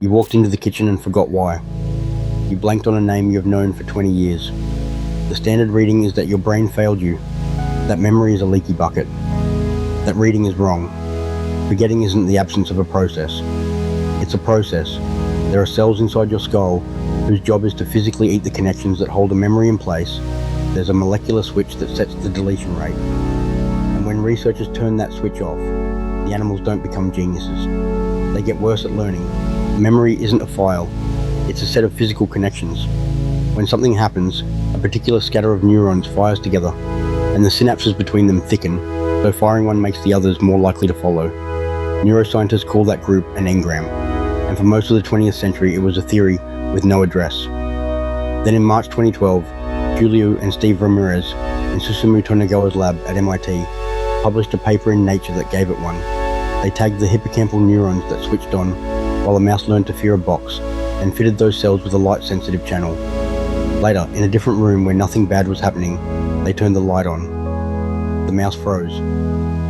You walked into the kitchen and forgot why. You blanked on a name you have known for 20 years. The standard reading is that your brain failed you, that memory is a leaky bucket, that reading is wrong. Forgetting isn't the absence of a process. It's a process. There are cells inside your skull whose job is to physically eat the connections that hold a memory in place. There's a molecular switch that sets the deletion rate. And when researchers turn that switch off, the animals don't become geniuses. They get worse at learning. Memory isn't a file. It's a set of physical connections. When something happens, a particular scatter of neurons fires together, and the synapses between them thicken, so firing one makes the others more likely to follow. Neuroscientists call that group an engram, and for most of the 20th century it was a theory with no address. Then in March 2012, Julio and Steve Ramirez in Susumu Tonegawa's lab at MIT published a paper in Nature that gave it one. They tagged the hippocampal neurons that switched on while a mouse learned to fear a box, and fitted those cells with a light-sensitive channel. Later, in a different room where nothing bad was happening, they turned the light on. The mouse froze.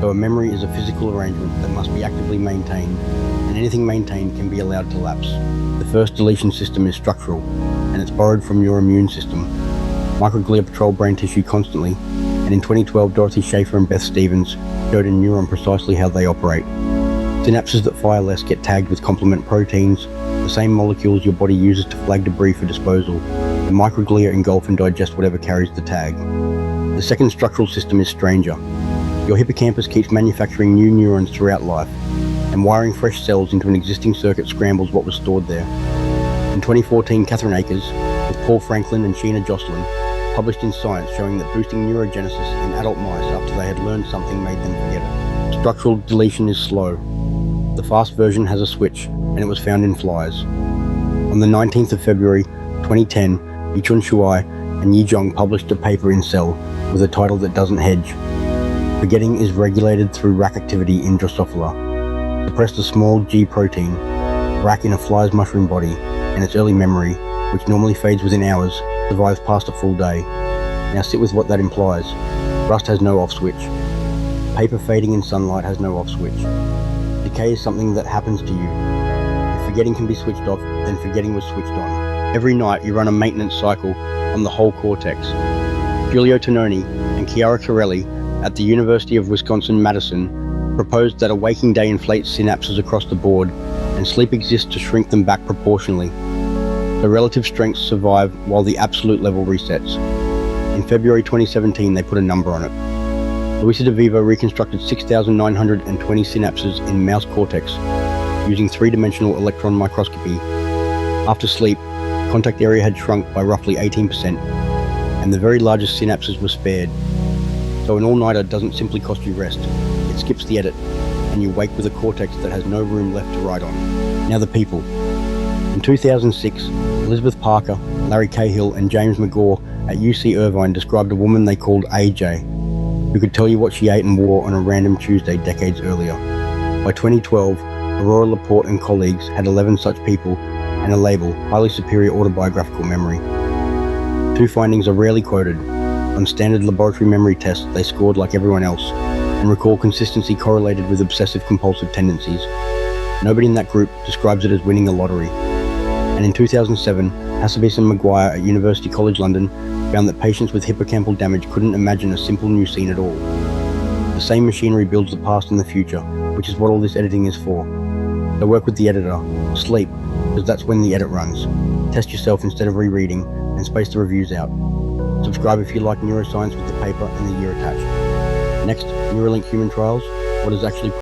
So a memory is a physical arrangement that must be actively maintained, and anything maintained can be allowed to lapse. The first deletion system is structural, and it's borrowed from your immune system. Microglia patrol brain tissue constantly, and in 2012 Dorothy Schaefer and Beth Stevens showed in Neuron precisely how they operate. Synapses that fire less get tagged with complement proteins, the same molecules your body uses to flag debris for disposal. The microglia engulf and digest whatever carries the tag. The second structural system is stranger. Your hippocampus keeps manufacturing new neurons throughout life, and wiring fresh cells into an existing circuit scrambles what was stored there. In 2014, Catherine Akers, with Paul Franklin and Sheena Jocelyn, published in Science showing that boosting neurogenesis in adult mice after they had learned something made them forget it. Structural deletion is slow. The fast version has a switch, and it was found in flies. On the 19th of February 2010, Yichun Shuai and Yi Zhong published a paper in Cell with a title that doesn't hedge. Forgetting is regulated through RAC activity in Drosophila. Suppress the small G protein, RAC in a fly's mushroom body, and its early memory, which normally fades within hours, survives past a full day. Now sit with what that implies. Rust has no off switch. Paper fading in sunlight has no off switch. Decay is something that happens to you. If forgetting can be switched off, then forgetting was switched on. Every night you run a maintenance cycle on the whole cortex. Giulio Tononi and Chiara Corelli at the University of Wisconsin-Madison proposed that a waking day inflates synapses across the board, and sleep exists to shrink them back proportionally. The relative strengths survive while the absolute level resets. In February 2017 they put a number on it. Luisa De Vivo reconstructed 6,920 synapses in mouse cortex using three-dimensional electron microscopy. After sleep, contact area had shrunk by roughly 18%, and the very largest synapses were spared. So an all-nighter doesn't simply cost you rest, it skips the edit, and you wake with a cortex that has no room left to write on. Now the people. In 2006, Elizabeth Parker, Larry Cahill, and James McGaw at UC Irvine described a woman they called AJ, who could tell you what she ate and wore on a random Tuesday decades earlier. By 2012, Aurora Laporte and colleagues had 11 such people and a label, highly superior autobiographical memory. Two findings are rarely quoted. On standard laboratory memory tests, they scored like everyone else, and recall consistency correlated with obsessive-compulsive tendencies. Nobody in that group describes it as winning a lottery. And in 2007, Hassabis and Maguire at University College London found that patients with hippocampal damage couldn't imagine a simple new scene at all. The same machinery builds the past and the future, which is what all this editing is for. So work with the editor, sleep, because that's when the edit runs. Test yourself instead of rereading, and space the reviews out. Subscribe if you like neuroscience with the paper and the year attached. Next, Neuralink human trials, what is actually